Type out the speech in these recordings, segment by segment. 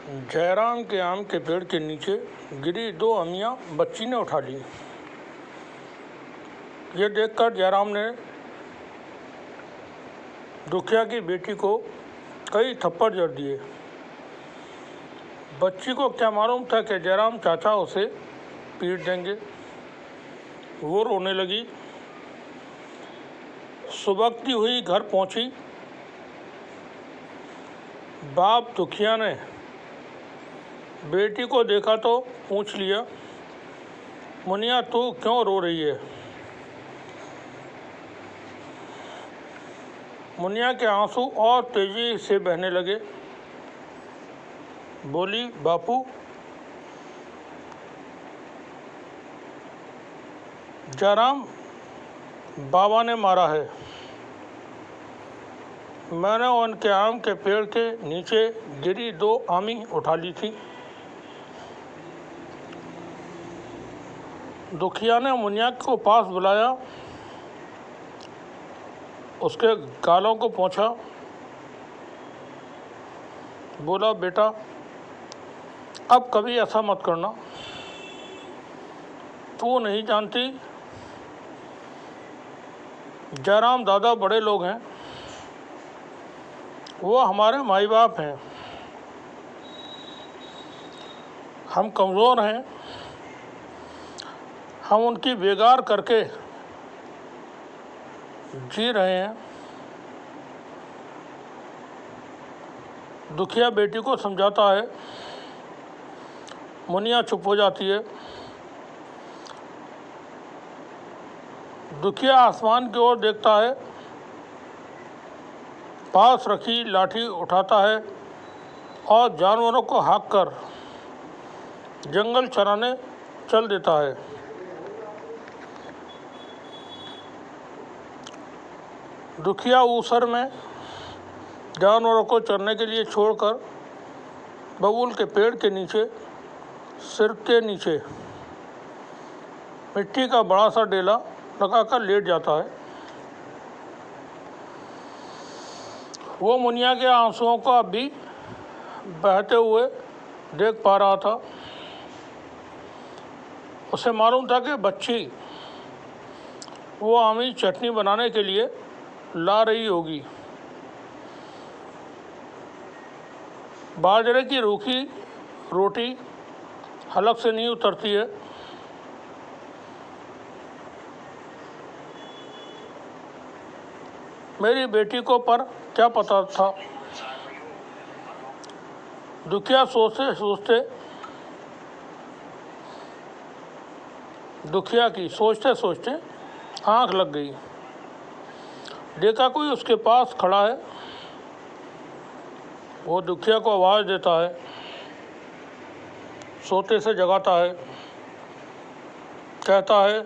जयराम के आम के पेड़ के नीचे गिरी दो अमियाँ बच्ची ने उठा ली। ये देखकर जयराम ने दुखिया की बेटी को कई थप्पड़ जड़ दिए। बच्ची को क्या मालूम था कि जयराम चाचा उसे पीट देंगे। वो रोने लगी। सुबकती हुई घर पहुंची। बाप दुखिया ने बेटी को देखा तो पूछ लिया, मुनिया तू क्यों रो रही है? मुनिया के आंसू और तेजी से बहने लगे। बोली, बापू जयराम बाबा ने मारा है। मैंने उनके आम के पेड़ के नीचे गिरी दो आमी उठा ली थी। दुखिया ने मुनिया को पास बुलाया, उसके गालों को पोंछा। बोला, बेटा अब कभी ऐसा मत करना। तू नहीं जानती, जयराम दादा बड़े लोग हैं, वो हमारे माई बाप हैं। हम कमज़ोर हैं, हम उनकी बेगार करके जी रहे हैं। दुखिया बेटी को समझाता है। मुनिया चुप हो जाती है। दुखिया आसमान की ओर देखता है, पास रखी लाठी उठाता है और जानवरों को हाँक कर जंगल चराने चल देता है। दुखिया ऊसर में जानवरों को चरने के लिए छोड़कर बबूल के पेड़ के नीचे, सिर के नीचे मिट्टी का बड़ा सा डेला लगाकर लेट जाता है। वो मुनिया के आंसुओं को अब भी बहते हुए देख पा रहा था। उसे मालूम था कि बच्ची वो आमी चटनी बनाने के लिए ला रही होगी। बाजरे की रूखी रोटी हलक से नहीं उतरती है। मेरी बेटी को पर क्या पता था। दुखिया सोचते सोचते दुखिया की सोचते सोचते आंख लग गई। देखा कोई उसके पास खड़ा है। वो दुखिया को आवाज़ देता है, सोते से जगाता है, कहता है,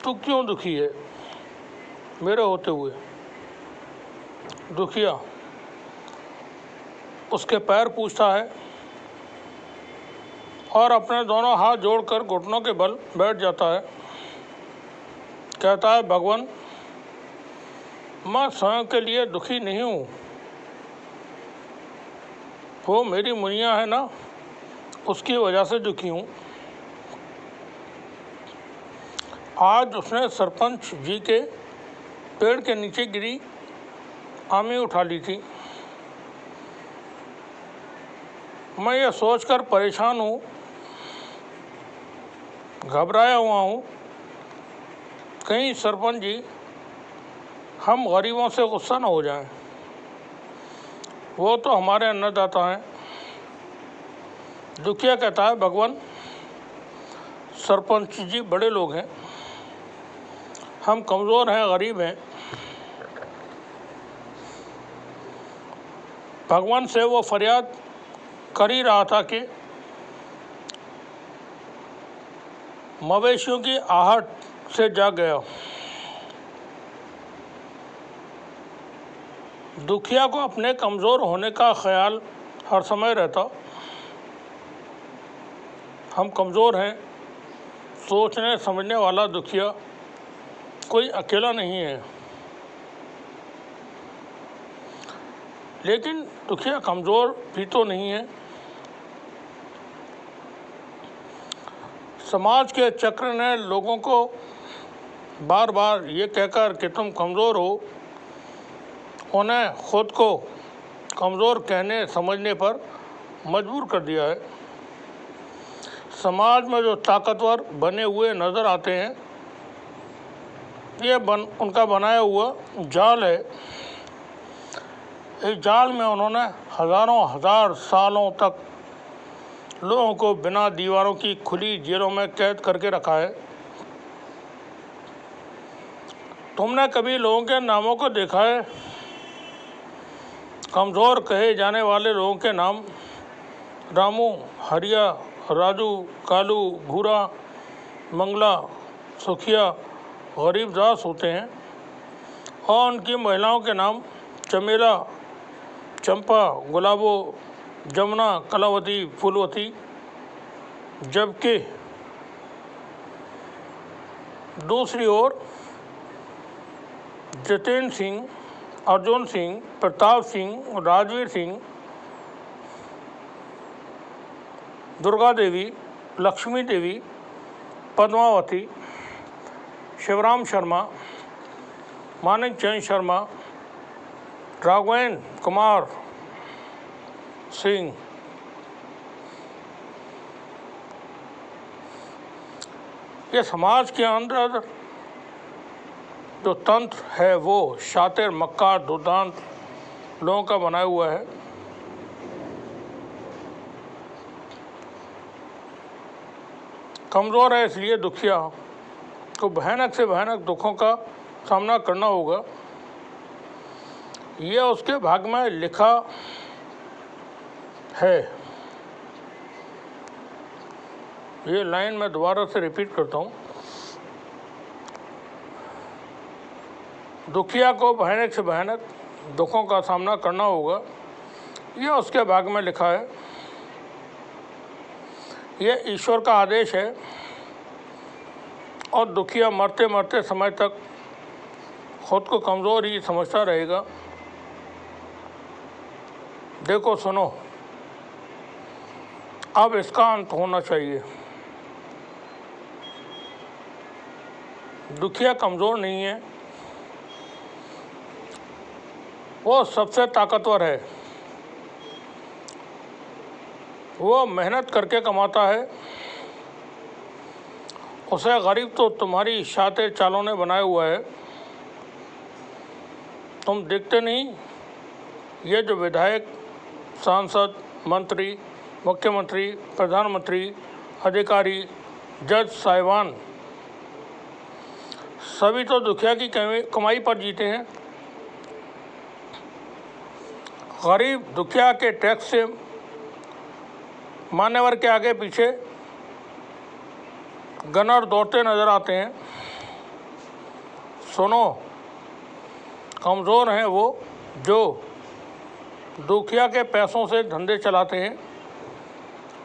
तू क्यों दुखी है मेरे होते हुए? दुखिया उसके पैर पूछता है और अपने दोनों हाथ जोड़कर घुटनों के बल बैठ जाता है। कहता है, भगवान मैं स्वयं के लिए दुखी नहीं हूँ, वो मेरी मुनिया है ना, उसकी वजह से दुखी हूँ। आज उसने सरपंच जी के पेड़ के नीचे गिरी आमी उठा ली थी। मैं ये सोचकर परेशान हूँ, घबराया हुआ हूँ, कहीं सरपंच जी हम गरीबों से गुस्सा न हो जाएं। वो तो हमारे अन्नदाता हैं। दुखिया कहता है, भगवान सरपंच जी बड़े लोग हैं, हम कमज़ोर हैं, गरीब हैं। भगवान से वो फरियाद कर ही रहा था कि मवेशियों की आहट से जाग गया। दुखिया को अपने कमज़ोर होने का ख्याल हर समय रहता। हम कमज़ोर हैं, सोचने समझने वाला दुखिया कोई अकेला नहीं है। लेकिन दुखिया कमज़ोर भी तो नहीं है। समाज के चक्र ने लोगों को बार बार ये कहकर कि तुम कमज़ोर हो, उन्हें खुद को कमज़ोर कहने समझने पर मजबूर कर दिया है। समाज में जो ताकतवर बने हुए नज़र आते हैं, ये उनका बनाया हुआ जाल है। इस जाल में उन्होंने हज़ारों हजार सालों तक लोगों को बिना दीवारों की खुली जेलों में कैद करके रखा है। तुमने कभी लोगों के नामों को देखा है? कमज़ोर कहे जाने वाले लोगों के नाम रामू, हरिया, राजू, कालू, भूरा, मंगला, सुखिया, गरीबदास होते हैं। और उनकी महिलाओं के नाम चमेला, चंपा, गुलाबो, जमुना, कलावती, फूलवती। जबकि दूसरी ओर जितेंद्र सिंह, अर्जुन सिंह, प्रताप सिंह, राजवीर सिंह, दुर्गा देवी, लक्ष्मी देवी, पद्मावती, शिवराम शर्मा, मानिक चंद शर्मा, राघवेंद्र कुमार सिंह, ये समाज के अंदर जो तंत्र है वो शातिर, मक्कार, दुर्दांत लोगों का बनाया हुआ है। कमज़ोर है इसलिए दुखिया को भयानक से भयानक दुखों का सामना करना होगा। यह उसके भाग में लिखा है। ये लाइन मैं दोबारा से रिपीट करता हूँ। दुखिया को भयानक से भयानक दुखों का सामना करना होगा, यह उसके भाग में लिखा है। यह ईश्वर का आदेश है और दुखिया मरते मरते समय तक खुद को कमज़ोर ही समझता रहेगा। देखो सुनो, अब इसका अंत होना चाहिए। दुखिया कमज़ोर नहीं है, वो सबसे ताकतवर है। वो मेहनत करके कमाता है। उसे गरीब तो तुम्हारी शातिर चालों ने बनाया हुआ है। तुम देखते नहीं, ये जो विधायक, सांसद, मंत्री, मुख्यमंत्री, प्रधानमंत्री, अधिकारी, जज साहिबान सभी तो दुखिया की कमाई पर जीते हैं। गरीब दुखिया के टैक्स से मान्यवर के आगे पीछे गनर दौड़ते नजर आते हैं। सुनो, कमज़ोर हैं वो जो दुखिया के पैसों से धंधे चलाते हैं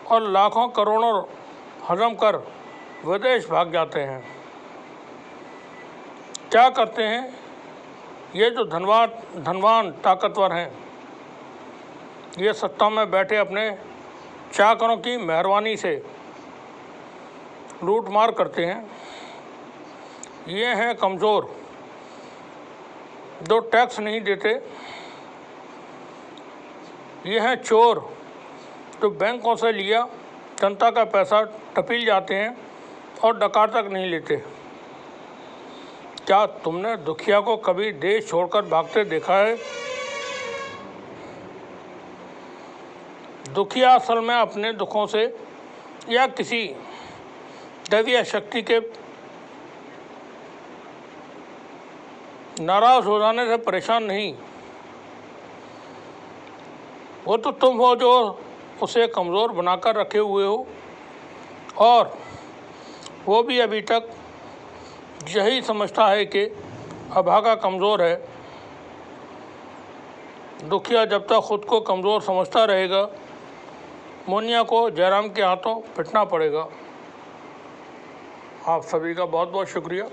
और लाखों करोड़ों हजम कर विदेश भाग जाते हैं। क्या करते हैं ये जो धनवान ताकतवर हैं? ये सत्ता में बैठे अपने चाकरों की मेहरबानी से लूट मार करते हैं। ये हैं कमज़ोर जो टैक्स नहीं देते। ये हैं चोर जो बैंकों से लिया जनता का पैसा टपील जाते हैं और डकार तक नहीं लेते। क्या तुमने दुखिया को कभी देश छोड़कर भागते देखा है? दुखिया असल में अपने दुखों से या किसी दैवीय शक्ति के नाराज हो जाने से परेशान नहीं। वो तो तुम हो जो उसे कमज़ोर बनाकर रखे हुए हो, और वो भी अभी तक यही समझता है कि अभागा कमज़ोर है। दुखिया जब तक खुद को कमज़ोर समझता रहेगा, मोनिया को जयराम के हाथों पिटना पड़ेगा। आप सभी का बहुत बहुत शुक्रिया।